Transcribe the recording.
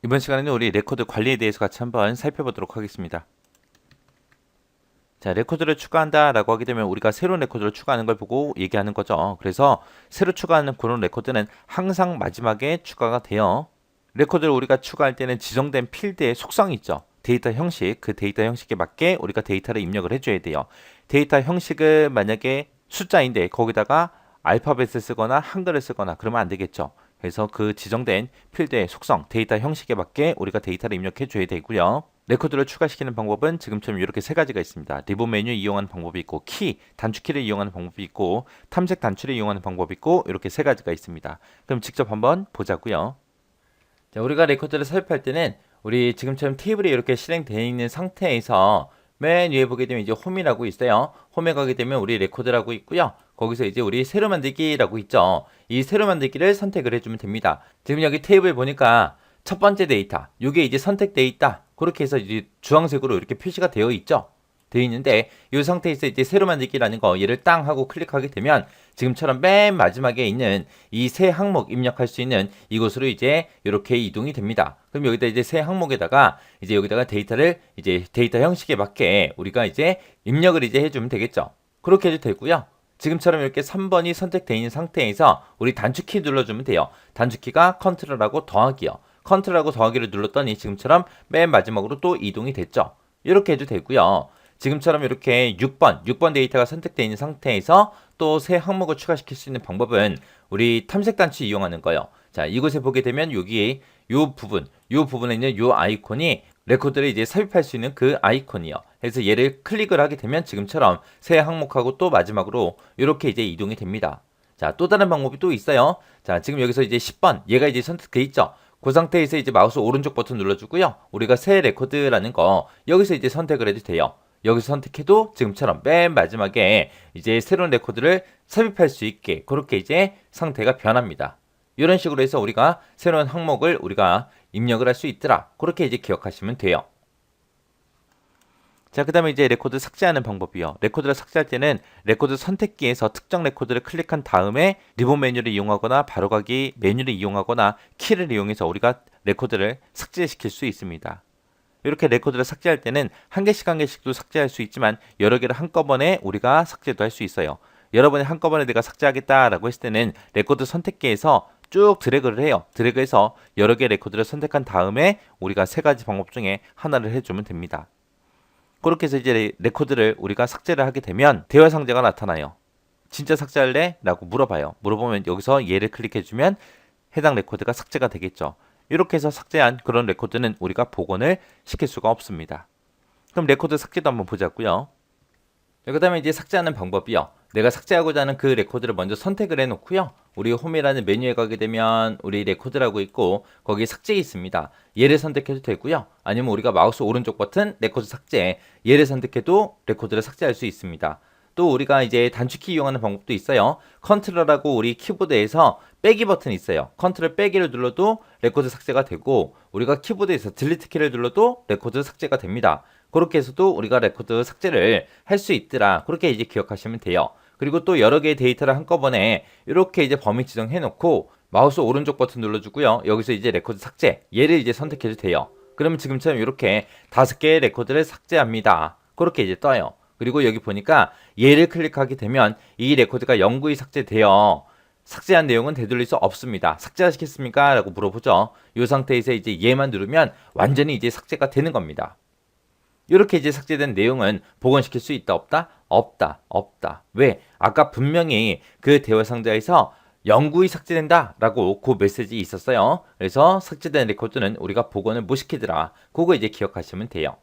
이번 시간에는 우리 레코드 관리에 대해서 같이 한번 살펴보도록 하겠습니다. 자, 레코드를 추가한다 라고 하게 되면 우리가 새로운 레코드를 추가하는 걸 보고 얘기하는 거죠. 그래서 새로 추가하는 그런 레코드는 항상 마지막에 추가가 돼요. 레코드를 우리가 추가할 때는 지정된 필드의 속성이 있죠. 데이터 형식, 그 데이터 형식에 맞게 우리가 데이터를 입력을 해줘야 돼요. 데이터 형식은 만약에 숫자인데 거기다가 알파벳을 쓰거나 한글을 쓰거나 그러면 안 되겠죠. 그래서 그 지정된 필드의 속성, 데이터 형식에 맞게 우리가 데이터를 입력해 줘야 되고요. 레코드를 추가시키는 방법은 지금처럼 이렇게 세 가지가 있습니다. 리본 메뉴 이용하는 방법이 있고, 단축키를 이용하는 방법이 있고, 탐색 단추를 이용하는 방법이 있고, 이렇게 세 가지가 있습니다. 그럼 직접 한번 보자고요. 자, 우리가 레코드를 삽입할 때는 우리 지금처럼 테이블이 이렇게 실행되어 있는 상태에서 맨 위에 보게 되면 이제 홈이라고 있어요. 홈에 가게 되면 우리 레코드라고 있고요. 거기서 이제 우리 새로 만들기라고 있죠. 이 새로 만들기를 선택을 해주면 됩니다. 지금 여기 테이블 보니까 첫 번째 데이터, 이게 이제 선택되어 있다. 그렇게 해서 이제 주황색으로 이렇게 표시가 되어 있죠. 되어 있는데 이 상태에서 이제 새로 만들기라는 거 얘를 땅 하고 클릭하게 되면 지금처럼 맨 마지막에 있는 이 새 항목 입력할 수 있는 이곳으로 이제 이렇게 이동이 됩니다. 그럼 여기다 이제 새 항목에다가 이제 여기다가 데이터를 이제 데이터 형식에 맞게 우리가 이제 입력을 이제 해주면 되겠죠. 그렇게 해도 되고요. 지금처럼 이렇게 3번이 선택되어 있는 상태에서 우리 단축키 눌러주면 돼요. 단축키가 컨트롤하고 더하기요. 컨트롤하고 더하기를 눌렀더니 지금처럼 맨 마지막으로 또 이동이 됐죠. 이렇게 해도 되고요. 지금처럼 이렇게 6번 데이터가 선택되어 있는 상태에서 또 새 항목을 추가시킬 수 있는 방법은 우리 탐색 단추 이용하는 거예요. 자, 이곳에 보게 되면 여기 요 부분에 있는 요 아이콘이 레코드를 이제 삽입할 수 있는 그 아이콘이요. 그래서 얘를 클릭을 하게 되면 지금처럼 새 항목하고 또 마지막으로 이렇게 이제 이동이 됩니다. 자, 또 다른 방법이 또 있어요. 자, 지금 여기서 이제 10번 얘가 이제 선택돼 있죠. 그 상태에서 이제 마우스 오른쪽 버튼 눌러주고요. 우리가 새 레코드라는 거 여기서 이제 선택을 해도 돼요. 여기서 선택해도 지금처럼 맨 마지막에 이제 새로운 레코드를 삽입할 수 있게 그렇게 이제 상태가 변합니다. 이런 식으로 해서 우리가 새로운 항목을 우리가 입력을 할 수 있더라. 그렇게 이제 기억하시면 돼요. 자, 그 다음에 이제 레코드 삭제하는 방법이요. 레코드를 삭제할 때는 레코드 선택기에서 특정 레코드를 클릭한 다음에 리본 메뉴를 이용하거나 바로가기 메뉴를 이용하거나 키를 이용해서 우리가 레코드를 삭제시킬 수 있습니다. 이렇게 레코드를 삭제할 때는 한 개씩도 삭제할 수 있지만 여러 개를 한꺼번에 우리가 삭제도 할 수 있어요. 여러 번에 한꺼번에 내가 삭제하겠다라고 했을 때는 레코드 선택기에서 쭉 드래그를 해요. 드래그해서 여러 개 레코드를 선택한 다음에 우리가 세 가지 방법 중에 하나를 해주면 됩니다. 그렇게 해서 이제 레코드를 우리가 삭제를 하게 되면 대화 상자가 나타나요. 진짜 삭제할래? 라고 물어봐요. 물어보면 여기서 얘를 클릭해주면 해당 레코드가 삭제가 되겠죠. 이렇게 해서 삭제한 그런 레코드는 우리가 복원을 시킬 수가 없습니다. 그럼 레코드 삭제도 한번 보자고요. 그 다음에 이제 삭제하는 방법이요. 내가 삭제하고자 하는 그 레코드를 먼저 선택을 해놓고요. 우리 홈이라는 메뉴에 가게 되면 우리 레코드라고 있고 거기에 삭제 있습니다. 얘를 선택해도 되고요. 아니면 우리가 마우스 오른쪽 버튼 레코드 삭제 얘를 선택해도 레코드를 삭제할 수 있습니다. 또 우리가 이제 단축키 이용하는 방법도 있어요. 컨트롤하고 우리 키보드에서 빼기 버튼이 있어요. 컨트롤 빼기를 눌러도 레코드 삭제가 되고 우리가 키보드에서 딜리트 키를 눌러도 레코드 삭제가 됩니다. 그렇게 해서도 우리가 레코드 삭제를 할 수 있더라. 그렇게 이제 기억하시면 돼요. 그리고 또 여러 개의 데이터를 한꺼번에 이렇게 이제 범위 지정해 놓고 마우스 오른쪽 버튼 눌러주고요. 여기서 이제 레코드 삭제 얘를 이제 선택해도 돼요. 그러면 지금처럼 이렇게 5개의 레코드를 삭제합니다. 그렇게 이제 떠요. 그리고 여기 보니까 얘를 클릭하게 되면 이 레코드가 영구히 삭제되어 삭제한 내용은 되돌릴 수 없습니다. 삭제하시겠습니까? 라고 물어보죠. 이 상태에서 이제 얘만 누르면 완전히 이제 삭제가 되는 겁니다. 이렇게 이제 삭제된 내용은 복원시킬 수 있다 없다? 없다. 왜? 아까 분명히 그 대화 상자에서 영구히 삭제된다 라고 그 메시지 있었어요. 그래서 삭제된 레코드는 우리가 복원을 못 시키더라. 그거 이제 기억하시면 돼요.